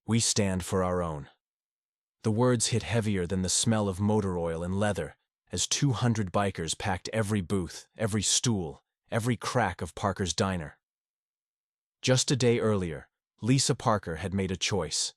We stand for our own. The words hit heavier than the smell of motor oil and leather as 200 bikers packed every booth, every stool, every crack of Parker's diner. Just a day earlier, Lisa Parker had made a choice.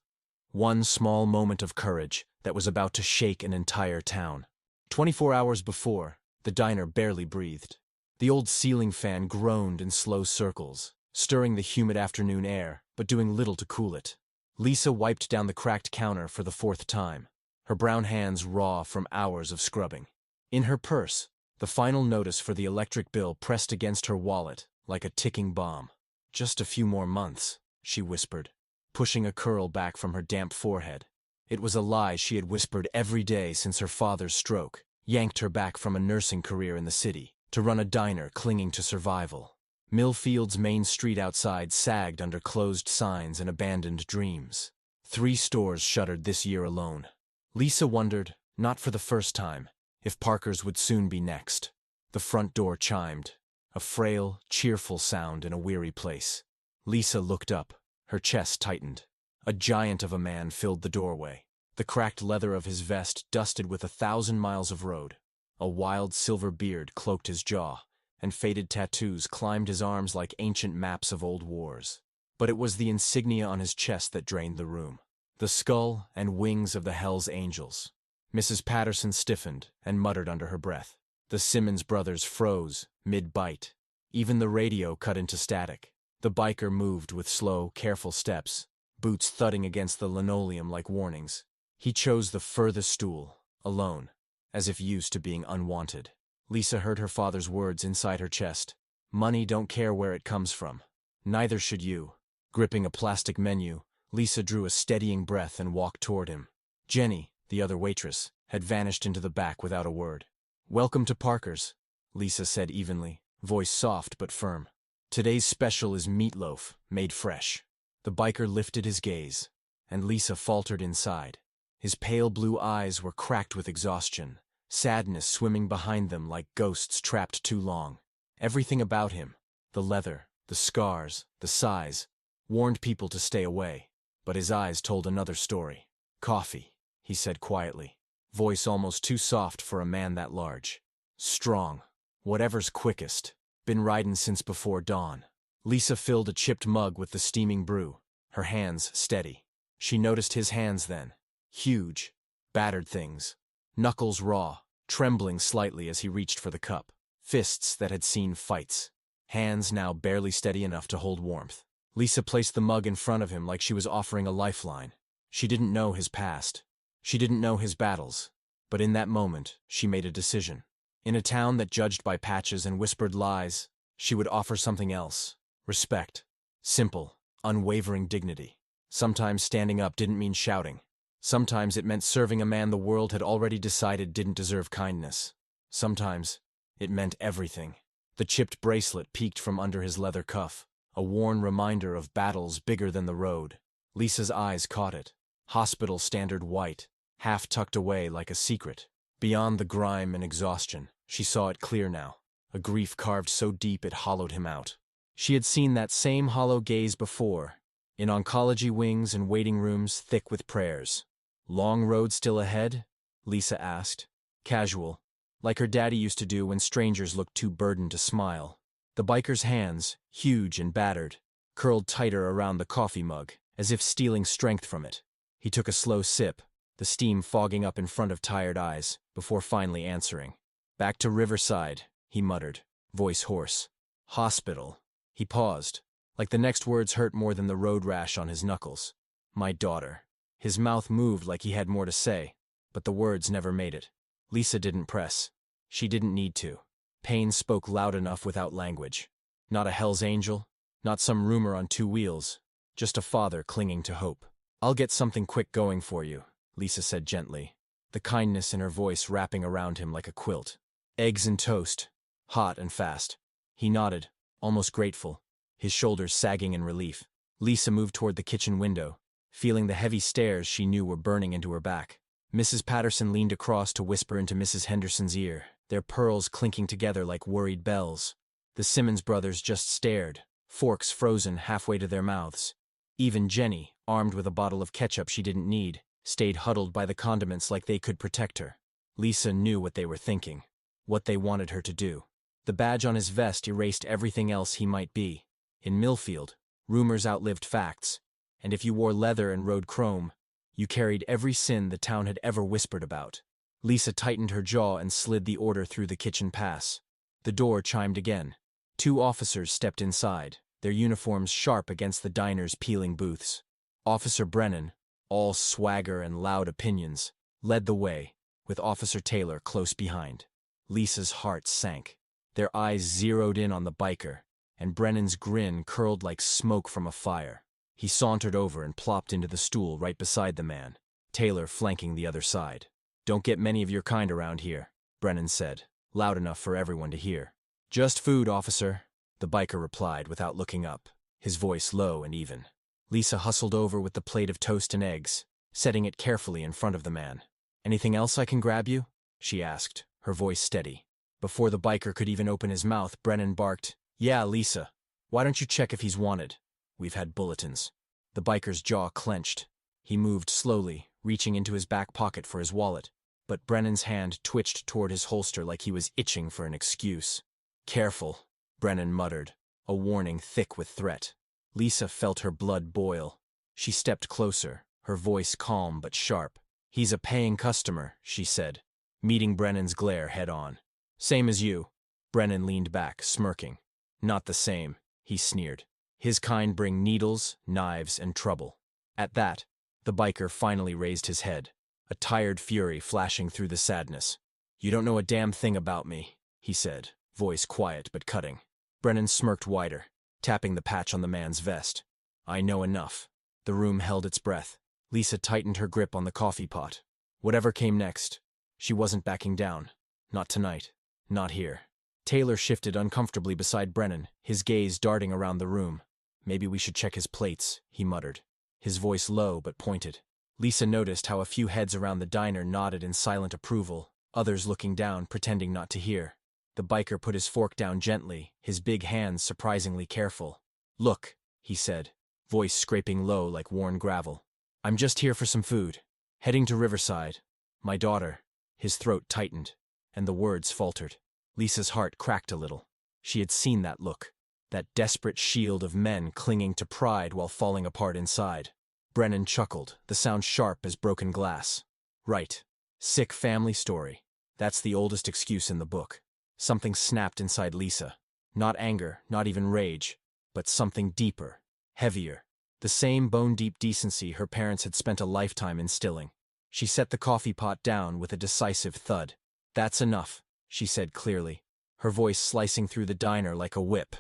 One small moment of courage that was about to shake an entire town. 24 hours before, the diner barely breathed. The old ceiling fan groaned in slow circles, stirring the humid afternoon air, but doing little to cool it. Lisa wiped down the cracked counter for the 4th time, her brown hands raw from hours of scrubbing. In her purse, the final notice for the electric bill pressed against her wallet like a ticking bomb. Just a few more months, she whispered, pushing a curl back from her damp forehead. It was a lie she had whispered every day since her father's stroke yanked her back from a nursing career in the city to run a diner clinging to survival. Milfield's main street outside sagged under closed signs and abandoned dreams. 3 stores shuttered this year alone. Lisa wondered, not for the first time, if Parker's would soon be next. The front door chimed, a frail, cheerful sound in a weary place. Lisa looked up, her chest tightened. A giant of a man filled the doorway. The cracked leather of his vest dusted with 1,000 miles of road. A wild silver beard cloaked his jaw, and faded tattoos climbed his arms like ancient maps of old wars. But it was the insignia on his chest that drained the room. The skull and wings of the Hells Angels. Mrs. Patterson stiffened and muttered under her breath. The Simmons brothers froze, mid-bite. Even the radio cut into static. The biker moved with slow, careful steps, boots thudding against the linoleum like warnings. He chose the furthest stool, alone, as if used to being unwanted. Lisa heard her father's words inside her chest. Money don't care where it comes from. Neither should you. Gripping a plastic menu, Lisa drew a steadying breath and walked toward him. Jenny, the other waitress, had vanished into the back without a word. "Welcome to Parker's," Lisa said evenly, voice soft but firm. "Today's special is meatloaf, made fresh." The biker lifted his gaze, and Lisa faltered inside. His pale blue eyes were cracked with exhaustion, sadness swimming behind them like ghosts trapped too long. Everything about him, the leather, the scars, the size, warned people to stay away. But his eyes told another story. "Coffee," he said quietly, voice almost too soft for a man that large. "Strong. Whatever's quickest. Been riding since before dawn." Lisa filled a chipped mug with the steaming brew, her hands steady. She noticed his hands then. Huge, battered things. Knuckles raw, trembling slightly as he reached for the cup. Fists that had seen fights. Hands now barely steady enough to hold warmth. Lisa placed the mug in front of him like she was offering a lifeline. She didn't know his past. She didn't know his battles. But in that moment, she made a decision. In a town that judged by patches and whispered lies, she would offer something else. Respect. Simple, unwavering dignity. Sometimes standing up didn't mean shouting. Sometimes it meant serving a man the world had already decided didn't deserve kindness. Sometimes it meant everything. The chipped bracelet peeked from under his leather cuff, a worn reminder of battles bigger than the road. Lisa's eyes caught it. Hospital standard white, half tucked away like a secret. Beyond the grime and exhaustion, she saw it clear now, a grief carved so deep it hollowed him out. She had seen that same hollow gaze before, in oncology wings and waiting rooms thick with prayers. "Long road still ahead?" Lisa asked. Casual, like her daddy used to do when strangers looked too burdened to smile. The biker's hands, huge and battered, curled tighter around the coffee mug, as if stealing strength from it. He took a slow sip, the steam fogging up in front of tired eyes, before finally answering. "Back to Riverside," he muttered, voice hoarse. "Hospital." He paused, like the next words hurt more than the road rash on his knuckles. "My daughter." His mouth moved like he had more to say, but the words never made it. Lisa didn't press. She didn't need to. Pain spoke loud enough without language. Not a Hell's Angel, not some rumor on 2 wheels, just a father clinging to hope. "I'll get something quick going for you," Lisa said gently, the kindness in her voice wrapping around him like a quilt. "Eggs and toast, hot and fast." He nodded, almost grateful, his shoulders sagging in relief. Lisa moved toward the kitchen window, feeling the heavy stares she knew were burning into her back. Mrs. Patterson leaned across to whisper into Mrs. Henderson's ear, their pearls clinking together like worried bells. The Simmons brothers just stared, forks frozen halfway to their mouths. Even Jenny, armed with a bottle of ketchup she didn't need, stayed huddled by the condiments like they could protect her. Lisa knew what they were thinking, what they wanted her to do. The badge on his vest erased everything else he might be. In Milfield, rumors outlived facts, and if you wore leather and rode chrome, you carried every sin the town had ever whispered about. Lisa tightened her jaw and slid the order through the kitchen pass. The door chimed again. 2 officers stepped inside, their uniforms sharp against the diner's peeling booths. Officer Brennan, all swagger and loud opinions, led the way, with Officer Taylor close behind. Lisa's heart sank. Their eyes zeroed in on the biker, and Brennan's grin curled like smoke from a fire. He sauntered over and plopped into the stool right beside the man, Taylor flanking the other side. "Don't get many of your kind around here," Brennan said, loud enough for everyone to hear. "Just food, officer," the biker replied without looking up, his voice low and even. Lisa hustled over with the plate of toast and eggs, setting it carefully in front of the man. "Anything else I can grab you?" she asked, her voice steady. Before the biker could even open his mouth, Brennan barked, "Yeah, Lisa. Why don't you check if he's wanted? We've had bulletins." The biker's jaw clenched. He moved slowly, reaching into his back pocket for his wallet, but Brennan's hand twitched toward his holster like he was itching for an excuse. "Careful," Brennan muttered, a warning thick with threat. Lisa felt her blood boil. She stepped closer, her voice calm but sharp. "He's a paying customer," she said, meeting Brennan's glare head-on. "Same as you." Brennan leaned back, smirking. "Not the same," he sneered. "His kind bring needles, knives, and trouble." At that, the biker finally raised his head, a tired fury flashing through the sadness. "You don't know a damn thing about me," he said, voice quiet but cutting. Brennan smirked wider, tapping the patch on the man's vest. "I know enough." The room held its breath. Lisa tightened her grip on the coffee pot. Whatever came next, she wasn't backing down. Not tonight. Not here. Taylor shifted uncomfortably beside Brennan, his gaze darting around the room. "Maybe we should check his plates," he muttered, his voice low but pointed. Lisa noticed how a few heads around the diner nodded in silent approval, others looking down, pretending not to hear. The biker put his fork down gently, his big hands surprisingly careful. "Look," he said, voice scraping low like worn gravel. "I'm just here for some food. Heading to Riverside. My daughter." His throat tightened, and the words faltered. Lisa's heart cracked a little. She had seen that look, that desperate shield of men clinging to pride while falling apart inside. Brennan chuckled, the sound sharp as broken glass. "Right. Sick family story. That's the oldest excuse in the book." Something snapped inside Lisa. Not anger, not even rage, but something deeper, heavier. The same bone-deep decency her parents had spent a lifetime instilling. She set the coffee pot down with a decisive thud. "That's enough," she said clearly, her voice slicing through the diner like a whip.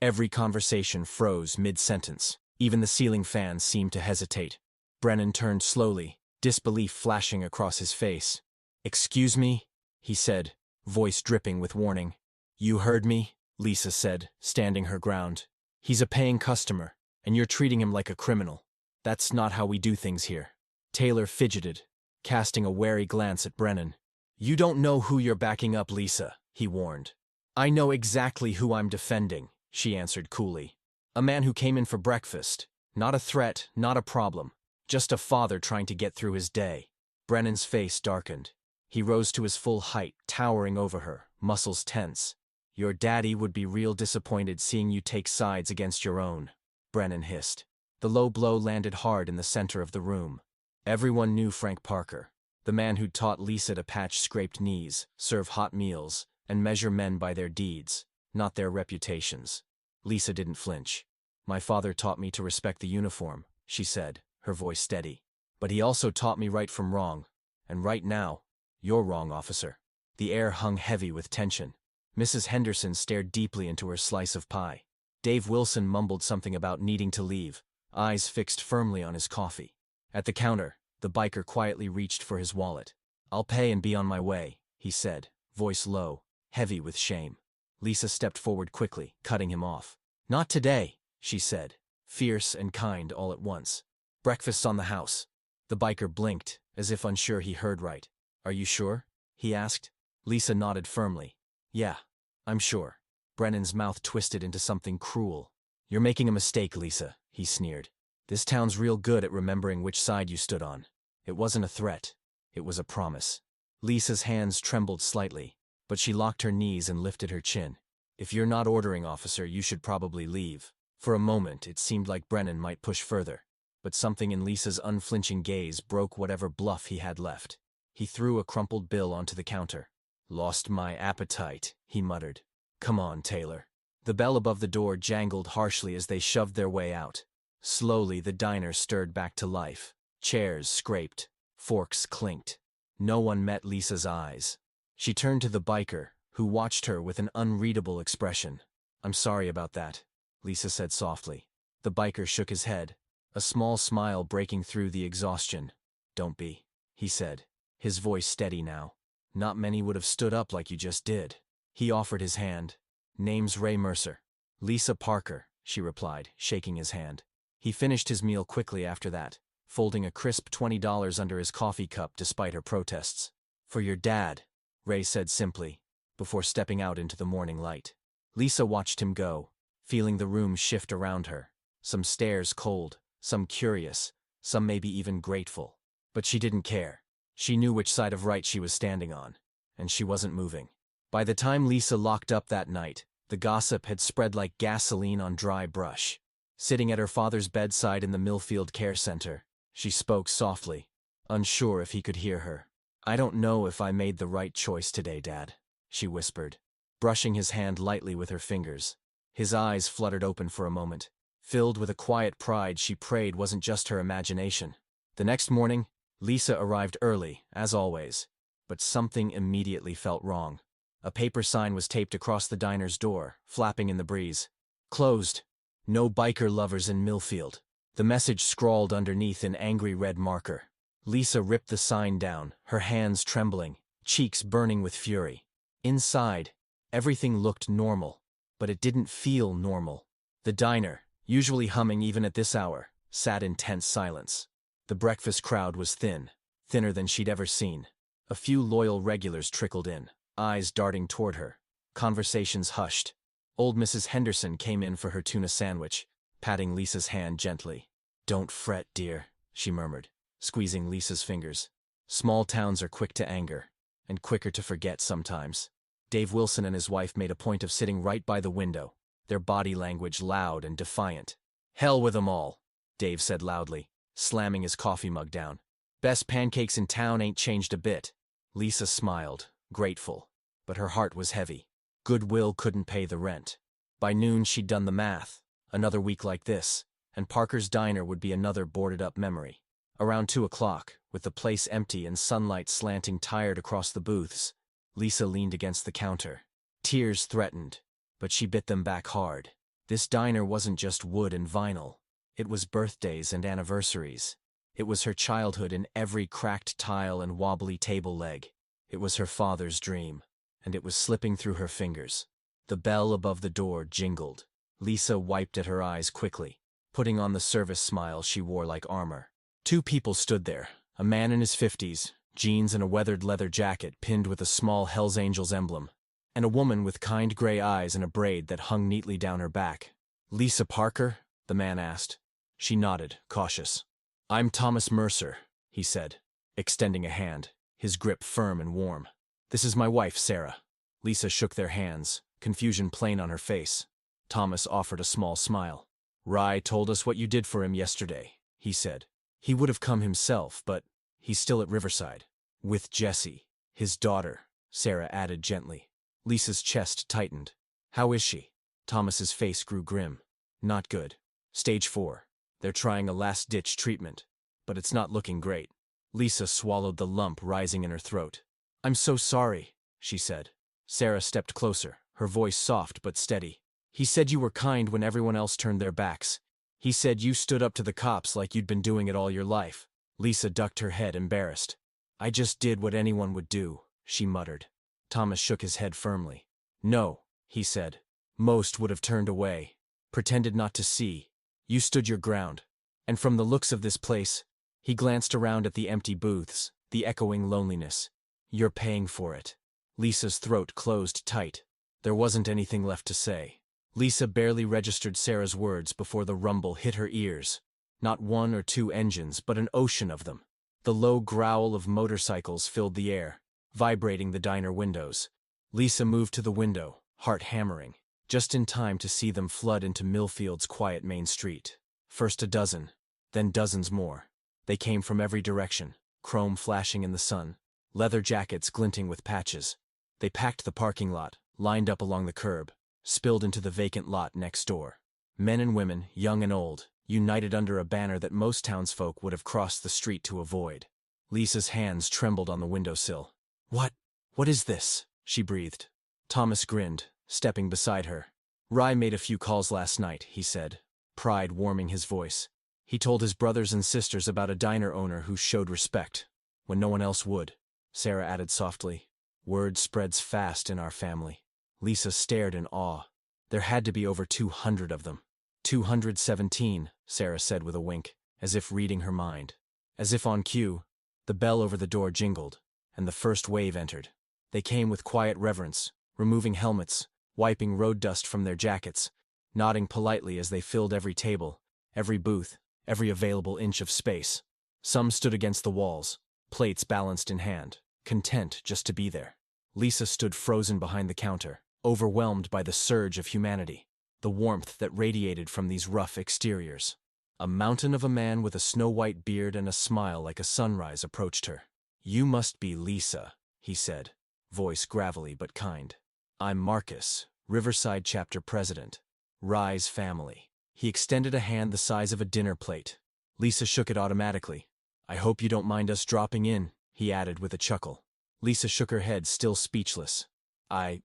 Every conversation froze mid-sentence. Even the ceiling fan seemed to hesitate. Brennan turned slowly, disbelief flashing across his face. "Excuse me?" he said, voice dripping with warning. "You heard me," Lisa said, standing her ground. "He's a paying customer, and you're treating him like a criminal. That's not how we do things here." Taylor fidgeted, casting a wary glance at Brennan. "You don't know who you're backing up, Lisa," he warned. "I know exactly who I'm defending," she answered coolly. "A man who came in for breakfast. Not a threat, not a problem. Just a father trying to get through his day." Brennan's face darkened. He rose to his full height, towering over her, muscles tense. "Your daddy would be real disappointed seeing you take sides against your own," Brennan hissed. The low blow landed hard in the center of the room. Everyone knew Frank Parker, the man who'd taught Lisa to patch scraped knees, serve hot meals, and measure men by their deeds, not their reputations. Lisa didn't flinch. "My father taught me to respect the uniform," she said, her voice steady. "But he also taught me right from wrong. And right now, you're wrong, officer." The air hung heavy with tension. Mrs. Henderson stared deeply into her slice of pie. Dave Wilson mumbled something about needing to leave, eyes fixed firmly on his coffee. At the counter, the biker quietly reached for his wallet. "I'll pay and be on my way," he said, voice low, heavy with shame. Lisa stepped forward quickly, cutting him off. "Not today," she said, fierce and kind all at once. "Breakfast's on the house." The biker blinked, as if unsure he heard right. "Are you sure?" he asked. Lisa nodded firmly. "Yeah, I'm sure." Brennan's mouth twisted into something cruel. "You're making a mistake, Lisa," he sneered. This town's real good at remembering which side you stood on. It wasn't a threat. It was a promise. Lisa's hands trembled slightly, but she locked her knees and lifted her chin. If you're not ordering, officer, you should probably leave. For a moment, it seemed like Brennan might push further, but something in Lisa's unflinching gaze broke whatever bluff he had left. He threw a crumpled bill onto the counter. "Lost my appetite," he muttered. "Come on, Taylor." The bell above the door jangled harshly as they shoved their way out. Slowly, the diner stirred back to life. Chairs scraped. Forks clinked. No one met Lisa's eyes. She turned to the biker, who watched her with an unreadable expression. "I'm sorry about that," Lisa said softly. The biker shook his head, a small smile breaking through the exhaustion. "Don't be," he said, his voice steady now. "Not many would have stood up like you just did." He offered his hand. "Name's Ray Mercer." "Lisa Parker," she replied, shaking his hand. He finished his meal quickly after that, folding a crisp $20 under his coffee cup despite her protests. "For your dad," Ray said simply, before stepping out into the morning light. Lisa watched him go, feeling the room shift around her. Some stares cold, some curious, some maybe even grateful. But she didn't care. She knew which side of right she was standing on, and she wasn't moving. By the time Lisa locked up that night, the gossip had spread like gasoline on dry brush. Sitting at her father's bedside in the Milfield Care Center, she spoke softly, unsure if he could hear her. "I don't know if I made the right choice today, Dad," she whispered, brushing his hand lightly with her fingers. His eyes fluttered open for a moment. Filled with a quiet pride she prayed wasn't just her imagination. The next morning, Lisa arrived early, as always, but something immediately felt wrong. A paper sign was taped across the diner's door, flapping in the breeze. "Closed. No biker lovers in Milfield." The message scrawled underneath in angry red marker. Lisa ripped the sign down, her hands trembling, cheeks burning with fury. Inside, everything looked normal, but it didn't feel normal. The diner, usually humming even at this hour, sat in tense silence. The breakfast crowd was thin, thinner than she'd ever seen. A few loyal regulars trickled in, eyes darting toward her. Conversations hushed. Old Mrs. Henderson came in for her tuna sandwich, patting Lisa's hand gently. "Don't fret, dear," she murmured, squeezing Lisa's fingers. "Small towns are quick to anger, and quicker to forget sometimes." Dave Wilson and his wife made a point of sitting right by the window, their body language loud and defiant. "Hell with 'em all," Dave said loudly, slamming his coffee mug down. "Best pancakes in town ain't changed a bit." Lisa smiled, grateful, but her heart was heavy. Goodwill couldn't pay the rent. By noon she'd done the math. Another week like this, and Parker's Diner would be another boarded-up memory. Around 2 o'clock, with the place empty and sunlight slanting tired across the booths, Lisa leaned against the counter. Tears threatened, but she bit them back hard. This diner wasn't just wood and vinyl. It was birthdays and anniversaries. It was her childhood in every cracked tile and wobbly table leg. It was her father's dream, and it was slipping through her fingers. The bell above the door jingled. Lisa wiped at her eyes quickly, putting on the service smile she wore like armor. 2 people stood there, a man in his 50s, jeans and a weathered leather jacket pinned with a small Hells Angels emblem, and a woman with kind gray eyes and a braid that hung neatly down her back. "Lisa Parker?" the man asked. She nodded, cautious. "I'm Thomas Mercer," he said, extending a hand, his grip firm and warm. "This is my wife, Sarah." Lisa shook their hands, confusion plain on her face. Thomas offered a small smile. "Rye told us what you did for him yesterday," he said. "He would have come himself, but he's still at Riverside. With Jessie, his daughter," Sarah added gently. Lisa's chest tightened. "How is she?" Thomas's face grew grim. "Not good. Stage 4. They're trying a last-ditch treatment, but it's not looking great." Lisa swallowed the lump rising in her throat. "I'm so sorry," she said. Sarah stepped closer, her voice soft but steady. "He said you were kind when everyone else turned their backs. He said you stood up to the cops like you'd been doing it all your life." Lisa ducked her head, embarrassed. "I just did what anyone would do," she muttered. Thomas shook his head firmly. "No," he said. "Most would have turned away, pretended not to see. You stood your ground. And from the looks of this place," he glanced around at the empty booths, the echoing loneliness, "you're paying for it." Lisa's throat closed tight. There wasn't anything left to say. Lisa barely registered Sarah's words before the rumble hit her ears. Not one or two engines, but an ocean of them. The low growl of motorcycles filled the air, vibrating the diner windows. Lisa moved to the window, heart hammering, just in time to see them flood into Milfield's quiet main street. First a dozen, then dozens more. They came from every direction, chrome flashing in the sun, leather jackets glinting with patches. They packed the parking lot, lined up along the curb, spilled into the vacant lot next door. Men and women, young and old, united under a banner that most townsfolk would have crossed the street to avoid. Lisa's hands trembled on the windowsill. What is this?" she breathed. Thomas grinned, stepping beside her. "Rye made a few calls last night," he said, pride warming his voice. He told his brothers and sisters about a diner owner who showed respect when no one else would. Sarah added softly, "Word spreads fast in our family." Lisa stared in awe. There had to be over 200 of them. 217, Sarah said with a wink, as if reading her mind. As if on cue, the bell over the door jingled, and the first wave entered. They came with quiet reverence, removing helmets, wiping road dust from their jackets, nodding politely as they filled every table, every booth, every available inch of space. Some stood against the walls, plates balanced in hand, content just to be there. Lisa stood frozen behind the counter, overwhelmed by the surge of humanity, the warmth that radiated from these rough exteriors. A mountain of a man with a snow-white beard and a smile like a sunrise approached her. "You must be Lisa," he said, voice gravelly but kind. "I'm Marcus, Riverside chapter president. Rye's family." He extended a hand the size of a dinner plate. Lisa shook it automatically. "I hope you don't mind us dropping in," he added with a chuckle. Lisa shook her head, still speechless. I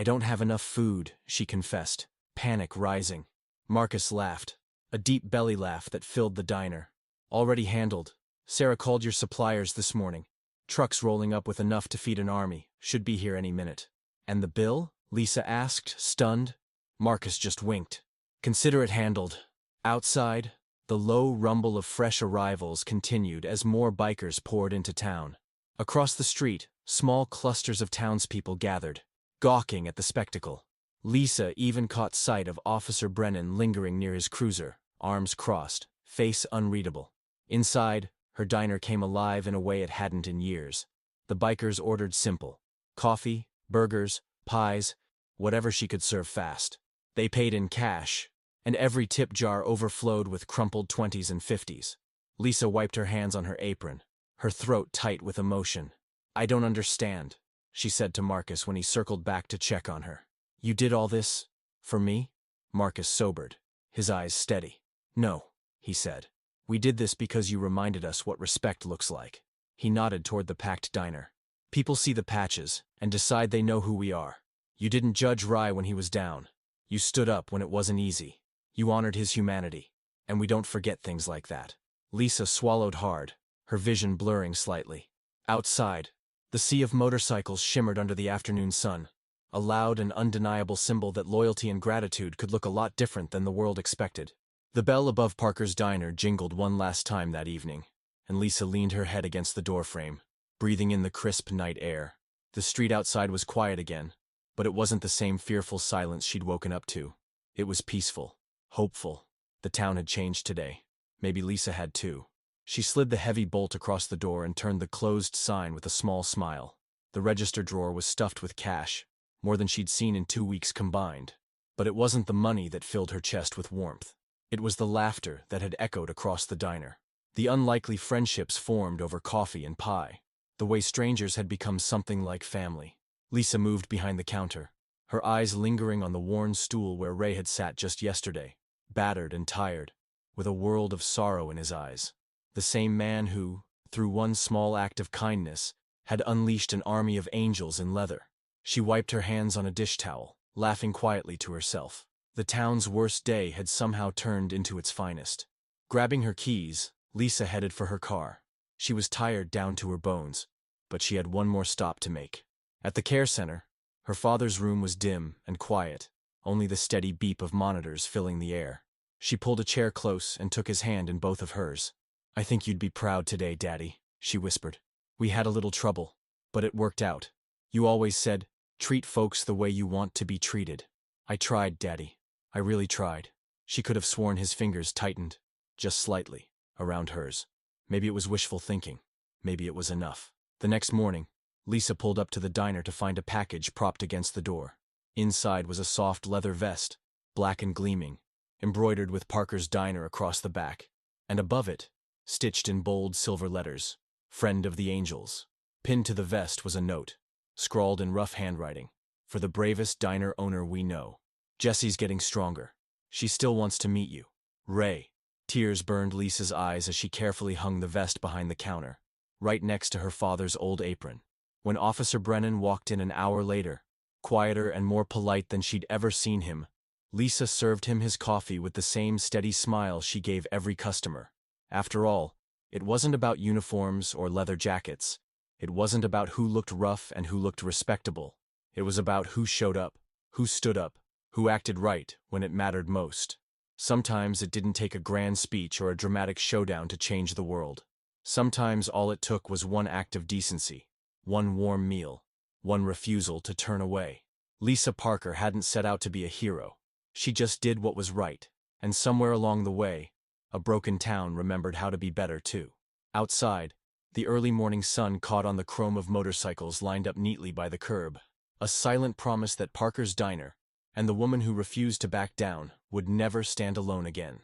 don't have enough food," she confessed, panic rising. Marcus laughed, a deep belly laugh that filled the diner. "Already handled. Sarah called your suppliers this morning. Trucks rolling up with enough to feed an army, should be here any minute." "And the bill?" Lisa asked, stunned. Marcus just winked. "Consider it handled." Outside, the low rumble of fresh arrivals continued as more bikers poured into town. Across the street, small clusters of townspeople gathered, gawking at the spectacle. Lisa even caught sight of Officer Brennan lingering near his cruiser, arms crossed, face unreadable. Inside, her diner came alive in a way it hadn't in years. The bikers ordered simple: coffee, burgers, pies, whatever she could serve fast. They paid in cash, and every tip jar overflowed with crumpled 20s and 50s. Lisa wiped her hands on her apron, her throat tight with emotion. "I don't understand," she said to Marcus when he circled back to check on her. "You did all this? For me?" Marcus sobered, his eyes steady. "No," he said. "We did this because you reminded us what respect looks like." He nodded toward the packed diner. "People see the patches and decide they know who we are. You didn't judge Rye when he was down. You stood up when it wasn't easy. You honored his humanity, and we don't forget things like that." Lisa swallowed hard, her vision blurring slightly. Outside, the sea of motorcycles shimmered under the afternoon sun, a loud and undeniable symbol that loyalty and gratitude could look a lot different than the world expected. The bell above Parker's diner jingled one last time that evening, and Lisa leaned her head against the doorframe, breathing in the crisp night air. The street outside was quiet again, but it wasn't the same fearful silence she'd woken up to. It was peaceful, hopeful. The town had changed today. Maybe Lisa had too. She slid the heavy bolt across the door and turned the closed sign with a small smile. The register drawer was stuffed with cash, more than she'd seen in 2 weeks combined. But it wasn't the money that filled her chest with warmth. It was the laughter that had echoed across the diner. The unlikely friendships formed over coffee and pie. The way strangers had become something like family. Lisa moved behind the counter, her eyes lingering on the worn stool where Ray had sat just yesterday, battered and tired, with a world of sorrow in his eyes. The same man who, through one small act of kindness, had unleashed an army of angels in leather. She wiped her hands on a dish towel, laughing quietly to herself. The town's worst day had somehow turned into its finest. Grabbing her keys, Lisa headed for her car. She was tired down to her bones, but she had one more stop to make. At the care center, her father's room was dim and quiet, only the steady beep of monitors filling the air. She pulled a chair close and took his hand in both of hers. "I think you'd be proud today, Daddy," she whispered. "We had a little trouble, but it worked out. You always said, treat folks the way you want to be treated. I tried, Daddy. I really tried." She could have sworn his fingers tightened. just slightly, around hers. Maybe it was wishful thinking. Maybe it was enough. The next morning, Lisa pulled up to the diner to find a package propped against the door. Inside was a soft leather vest, black and gleaming, embroidered with Parker's Diner across the back, and above it, stitched in bold silver letters, Friend of the Angels. Pinned to the vest was a note, scrawled in rough handwriting, for the bravest diner owner we know. Jessie's getting stronger. She still wants to meet you. Ray. Tears burned Lisa's eyes as she carefully hung the vest behind the counter, right next to her father's old apron. When Officer Brennan walked in an hour later, quieter and more polite than she'd ever seen him, Lisa served him his coffee with the same steady smile she gave every customer. After all, it wasn't about uniforms or leather jackets. It wasn't about who looked rough and who looked respectable. It was about who showed up, who stood up, who acted right when it mattered most. Sometimes it didn't take a grand speech or a dramatic showdown to change the world. Sometimes all it took was one act of decency, one warm meal, one refusal to turn away. Lisa Parker hadn't set out to be a hero. She just did what was right, and somewhere along the way, a broken town remembered how to be better too. Outside, the early morning sun caught on the chrome of motorcycles lined up neatly by the curb, a silent promise that Parker's Diner, and the woman who refused to back down, would never stand alone again.